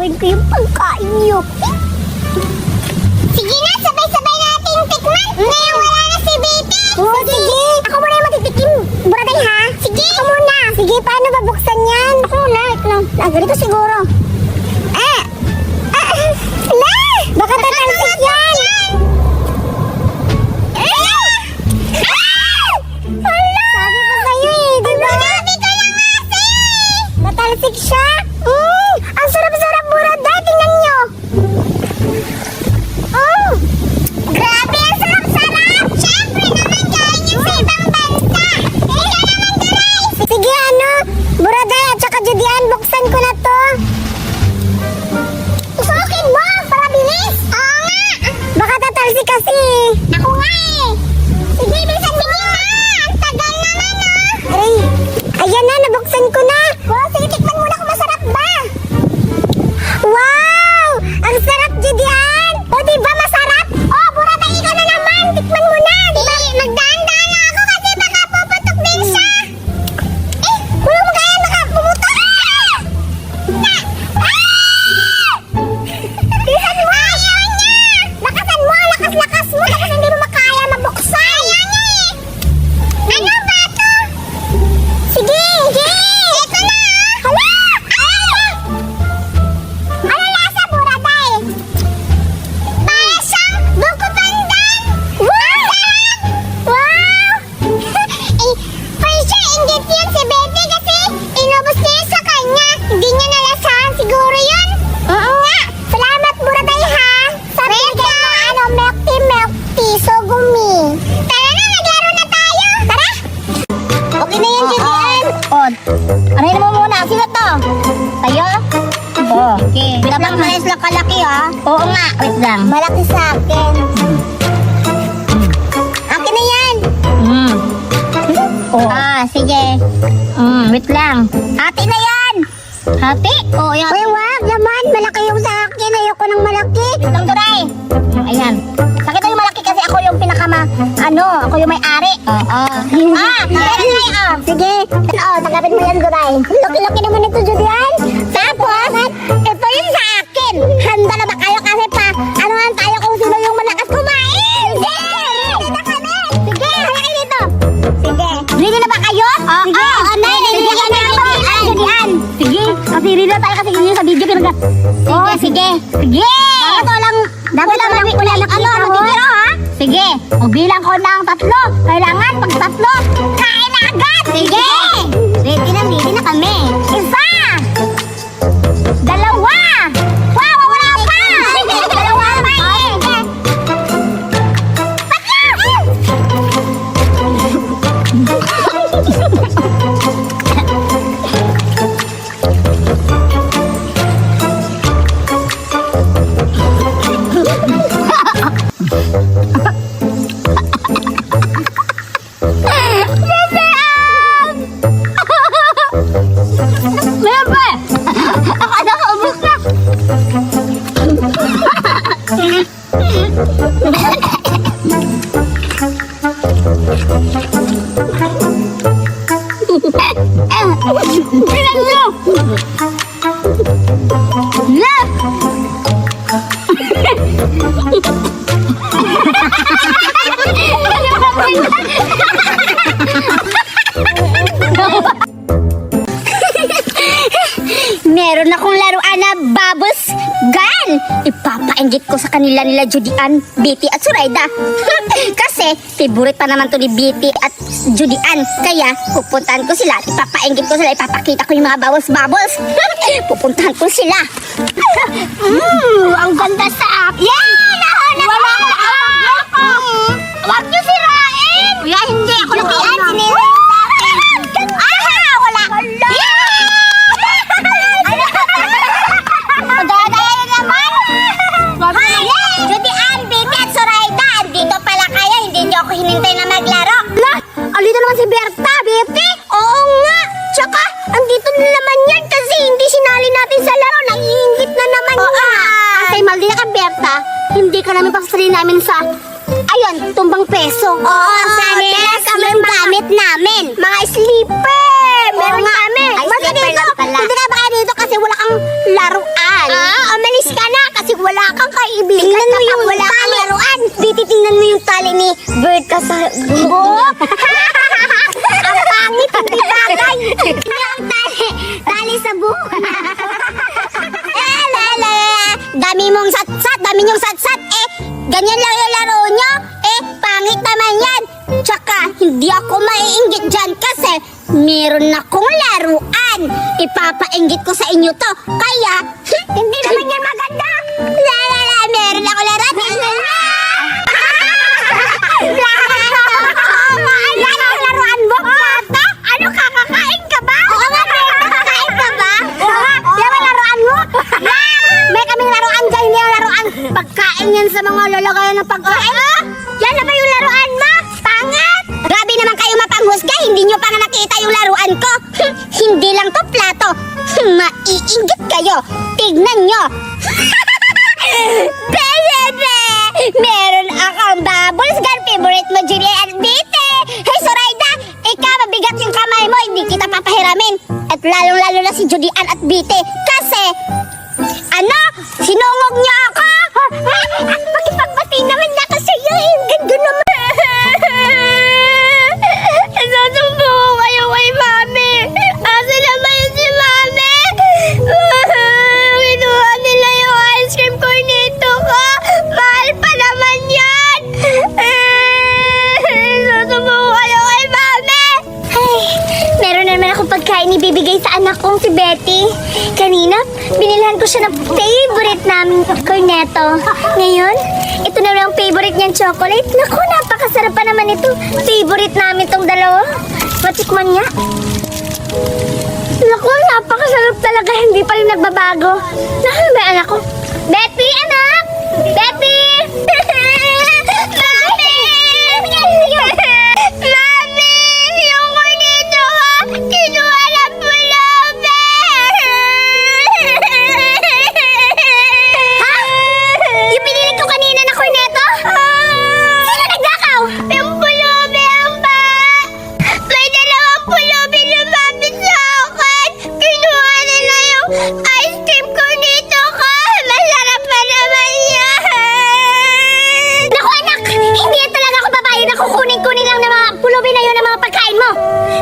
Gagawin ko yung pagkain niyo. Sige na, sabay-sabay natin tikman. Ngayon wala na si Baby. Oo, sige. Ako muna yung matitikim. Buraday ha? Sige. Ako muna. Sige, paano babuksan yan? Ako muna, wait lang. Ganito siguro. Hala! Baka tatalsik yan. Hala! Sabi ko sa'yo eh, di ba? Sabi ko lang kasi! Natalsik siya? Ang sarap-sarap, Buraday. Tingnan nyo. Grabe, ang sarap-sarap! Siyempre naman, galing yan sa ibang bansa! Ikaw naman, Duray! Sige, Buraday at saka Judian, buksan ko na to. Susukin mo, para bilis! Oo nga! Baka tatalsik kasi. Ako nga eh! Sige, bilisan mo na! Ang tagal naman Ay, ayan na, nabuksan ko na! Sige, tikman muna kung masarap ba! Wow! Ang sarap, Judian! O, diba masarap? Buraday, ikaw na naman! Tikman mo na! Diba? Magdaan-daan na ako kasi baka puputok din siya! Walang magaya, baka pumutok! Bilisan mo! Ayaw niya! Lakasan mo! Lakas-lakas mo! Tapos hindi mo makaya mabuksan! Ayaw niya eh! Ano ba ito? Sige! Ito na! Hala! Ano lasa, Buraday? Para siyang buko pandan! Wow! Wow! For sure, inggit yun si Baby kasi inubos niya yun sa kanya. Hindi niya nalasahan siguro yun. Oo nga! Salamat, Buraday ha! Sabi mo, milk tea, sogumi. Tara na, naglaro na tayo! Tara! Okay na yan, Julian! Arayin mo muna. Sino to? Tayo? Okay. Dapat malis lang kalaki ha? Oo nga. Wait lang. Malaki sa akin. Akin na yan. Sige. Wait lang. Hati na yan. Hati? Yan. Uy, wag naman. Malaki yung sa akin. Ayoko ng malaki. Wait lang, Duray. Ayan. Sakit yung malaki kasi ako yung ako yung may-ari. Sige. Tanggapin mo yan, Duray. Laki-laki naman ito, Julian. Tapos, ito yung sa akin. Handa na ba kayo kasi anuhan tayo kung sino yung malakas kumain? Ready na kami. Sige, halika dito. Sige. Ready na ba kayo? Sige. Sige. Kasi ready na tayo kasi yun sa video. Sige. Dapat lang wala na kita. Sige. Bilang ko ng 3. Kailangan pag 3, kain na agad. Sige. Ready na kami. 1. 2. Wow, wala pa. 2 pa eh. 'Meron akong laruan na Bubbles Gun. Ipapa-inggit ko sa kanila nila Judian, Betty at Zoraida. Kasi favorite pa naman to ni Betty at Judian. Kaya pupuntahan ko sila, ipapa-inggit ko sila, ipapakita ko yung mga bubbles. Pupuntahan ko sila. Ang ganda sa akin. Wala ko. Wag niyo sirain. Hindi ako nakian. Sinira sa akin. Wala. Magdadaya naman. Judian, Betty at Zoraida, andito pala kayo. Hindi niyo ako hinintay na maglaro. Alito naman si Berta, Betty. Oo nga. Tsaka, andito na naman yan kasi hindi sinali natin sa laro. Naiingit na naman niya. Kasi maldi na ka, Berta. Hindi ka namin pasasali namin sa tumbang peso. Kami yung gamit namin. Mga slipper. Meron kami. Basta dito, hindi ka ba kayo dito kasi wala kang laruan. tingnan mo yung wala kang laruan. Tingnan mo yung tali ni Berta sa buhok. Ang pangit, hindi bagay. Yung tali sa buhok. Dami mong satsat, ganyan lang yung laro nyo. Pangit naman yan. Tsaka, hindi ako maiinggit dyan kasi meron akong laruan. Ipapainggit ko sa inyo to. Kaya, hindi naman yan maganda. Meron ako laruan. Ano ang laruan mo, Bata? Ano, kakakain ka ba? Oo nga, kakakain ka ba? Yan ang laruan mo? May kaming laruan dyan, hindi yung laruan. Pagkain yan sa mga lalagayan ng pagkain. Yan na ba yung laruan mo? Pangit! Grabe naman kayo mapanghusga, hindi nyo pa nga nakita yung laruan ko. Hindi lang to plato. Maiinggit kayo. Tignan nyo. Bebe! Meron akong bubbles gun. Favorite mo, Julia at Bite. Hey, Zoraida, ikaw mabigat yung kamay mo. Hindi kita papahiramin. At lalong-lalo na si Julian at Bite. Kasi, ano? Sinungog niyo ako? Makipagbati naman na kasi yung ganda naman. Nasusumbong kayo kay Mami. Asa naman yun si Mami? Kinuha nila yung ice cream cornito ko. Mahal pa naman yan. Nasusumbong kayo kay Mami. Ay, meron naman akong pagkain ibibigay sa anak kong si Betty. Kanina, binilhan ko siya ng favorite naming cornetto. Ngayon, ito na lang favorite niyang chocolate. Naku, napakasarap pa naman ito. Favorite namin tong dalawa. Matikman niya. Naku, napakasarap talaga. Hindi pa rin nagbabago. Nasaan ba yung anak ko? Betty, anak! Betty! Mami! Mami! Yung cornetto ko, kinuha ng pulubi! Ha? Yung pinili ko kanina na cornetto? Sino nagnakaw? Yung pulubi ang ba? May dalawang pulubi lumapit sa akin. Kinuha nila yung ice cream cornetto ko. Masarap pa naman yan. Naku anak, hindi yan talaga ako babae na kukunin lang ng mga pulubi na yun ng mga pagkain mo.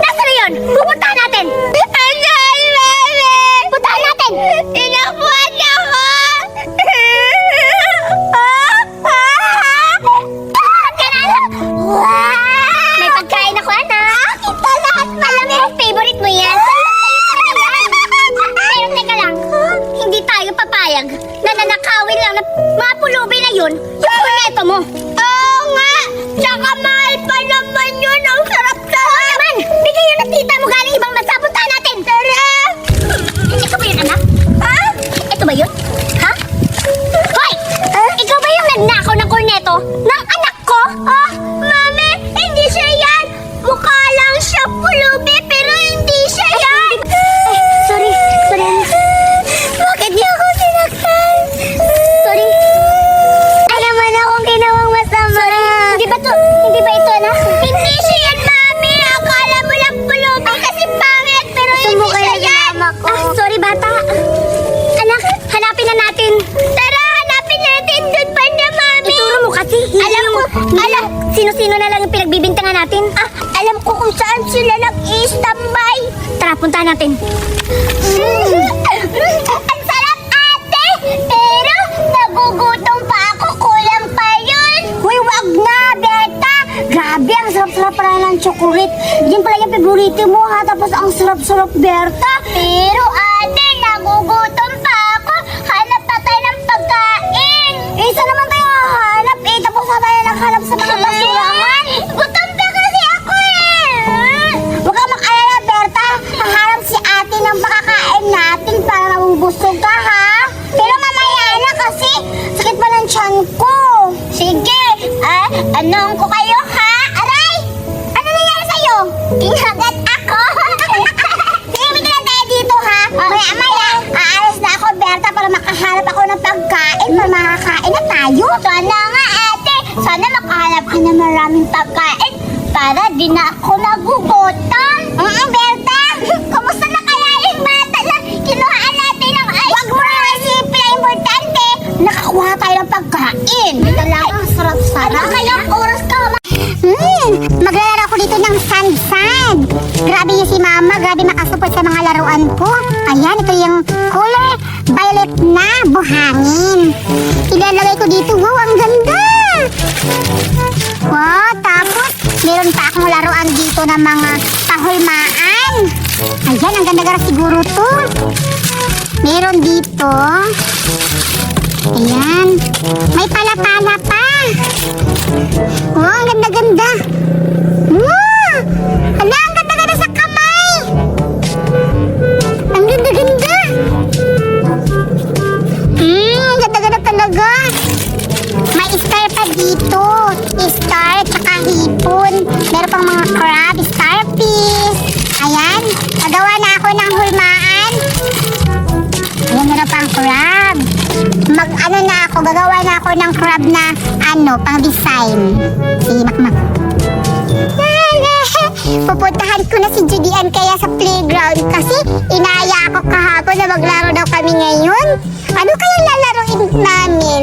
Nasaan na yun? Pupuntahan natin. Asan, Mami? Puntahan natin. Tinakbuhan ako. May pagkain ako, anak. Kita lahat, alam mo, favorite mo yan. Pero teka lang, hindi tayo papayag na nanakawin lang na mga pulubi na yun, yung cornetto mo. Oo nga, tsaka mahal pa naman yun. Ang sarap-sarap. Oo naman, bigay yun ng tita mo galing ibang bansa. Puntahan natin. Tara! Ito ba yun, anak? Ha? Ito ba yun? Ha? Hoy! Ikaw ba yung nagnakaw ng cornetto ng anak ko? Mami, hindi siya yan. Mukha lang siya pulubi, pero hindi siya yan. Sorry. Bakit niya ako sinaktan? Sorry. Alam mo na kung ginawang masama. Sorry. Hindi ba ito, anak? Hindi siya yan, Mami. Akala mo lang pulubi kasi pangit, pero hindi siya yan. Sorry, bata. Anak, hanapin na natin. Tara, hanapin natin. Doon pa na, Mami. Ituro mo kasi. Alam, sino-sino na lang yung pinagbibintangan natin. Alam ko kung saan sila nag-i-standby. Tara, puntahan natin. Ang sarap, ate! Pero nagugutom pa ako. Kulang pa yun. Uy, wag na, Beta. Grabe, ang sarap-sarap pala ng chocolate. Yan pala yung favorite mo, ha? Tapos ang sarap-sarap, Berta. Pero, ate, nagugutom pa ako. Hanap pa tayo ng pagkain. Isa naman tayo hahanap, tapos na tayo naghanap sa mga basurahan. Gutom pa kasi ako, Huwag kang mag-alala, Berta. Hahanap si ate ng pakakain natin para mabubusog ka, ha? Pero mamaya na kasi sakit pa ng tiyan ko. Sige, anong ko kayo, ha? Aray! Ano nangyari sa'yo? Kinagat ako. Sige, bigyan tayo dito, ha? Maya-maya, aalis na ako, Berta, para makahanap ako ng pagkain para makakain na tayo. Sana nga, ate. Sana makahanap ka na maraming pagkain para di na ako nagugutom. Berta, kumusta na kaya yung bata na kinuhaan natin ng ice cream? Wag mo na isipin na importante. Nakakuha tayo ng pagkain. Ayan, ito yung color violet na buhangin. Ilalagay ko dito. Wow, ang ganda! Wow, tapos meron pa akong laruan dito ng mga kahulmaan. Ayan, ang ganda-ganda siguro to. Meron dito. Ayan. May pala-pala pa. Wow, ang ganda-ganda. Wow! Hala, ang ganda-ganda sa kamay. Ang ganda-ganda. Ang ganda-ganda talaga. May star pa dito. Star, tsaka hipon. Meron pang mga crab, starfish. Ayan, nagawa na ako ng hulmaan. Ayan, meron pang crab. Gagawa na ako ng crab na, pang design. Sige, makmak. Pupuntahan ko na si Judian kaya sa playground kasi inaya ako kahapon na maglaro daw kami ngayon. Ano kaya lalaroin namin?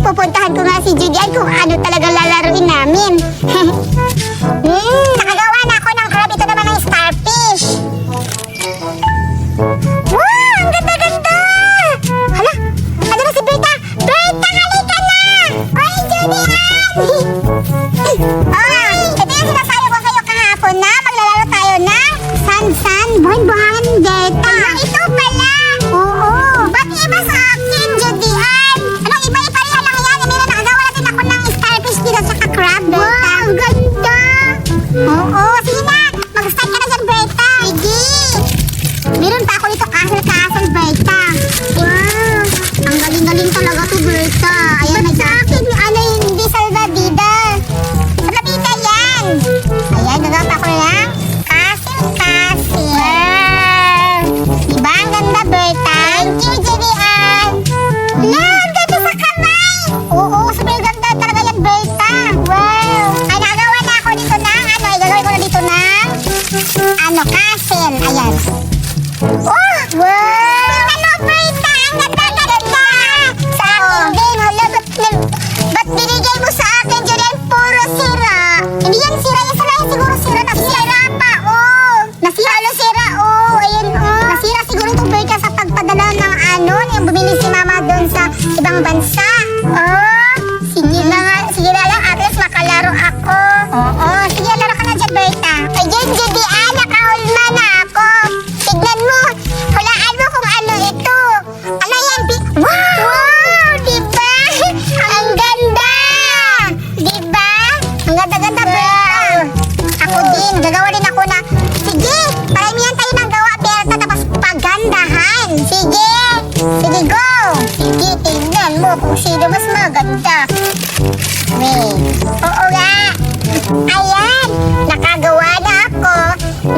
Pupuntahan ko nga si Judian kung ano talaga lalaroin namin. Nakagawa na ako ng crab. Ito naman ang starfish. Wow! Ang ganda-ganda! Hala! Ano na si Berta? Berta, halika na! Oy, Judian! Ito yung sinasabi ko sa'yo kahapon na maglalaro tayo ng san-san, buhay-buhayan, Berta. Ito pala! Oo! Ba't iba sa akin, Judian? Anong iba-iba rin lang yan? Meron nakagawa natin ako ng starfish dito sa crab, Berta. Wow! Ang ganda! Oo! Sige na! Mag-start ka na dyan, Berta! Sige! Meron pa ako dito castle, Berta. Wow! Ang galing-galing talaga to, Berta. Ayan na sa akin. Hindi salvadida. Salvadida yan. Ayan, nagawa ko lang. Castle. Wow! Diba ang ganda, Berta? Thank you, Julian. Ang ganda sa kamay. Oo, super ganda talaga yan, Berta. Wow! Ay, nagawa na ako dito ng, igagawin ko na dito ng, castle. Ayan. Oh! Wow! Ano, Berta? Ang ganda-ganda! Sa akin din. Hala, ba't binigay mo sa akin, Julian? Puro sira. Hindi yan sira. Yan sila yan siguro sira. Nasira pa, oh! Nasira, sira, oh! Ayun, oh! Nasira siguro itong Berta sa pagpadala ng yung bumili si Mama doon sa ibang bansa. Oh! Sige na nga. Sige na lang. At least makalaro ako. Oo. Sige, laro ka na dyan, Berta. Ayun, Judian. Nakahulma na ako. Tignan mo. Hulaan mo kung ano ito. Ano yan? Wow! Wow! Diba? Ang ganda! Diba? Ang ganda-ganda, Berta. Ako din. Gagawa din ako na. Sige! Paramihan tayo ng gawa, Berta. Tapos pagandahan. Sige! Sige, go! Sige, tignan mo kung sino mas maganda. Wait. Oo nga. Ayan. Nakagawa na ako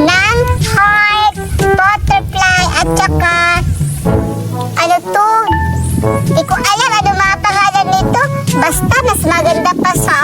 ng heart, butterfly, at saka ano to? Hindi ko alam ano mga pangalan nito. Basta mas maganda pa sa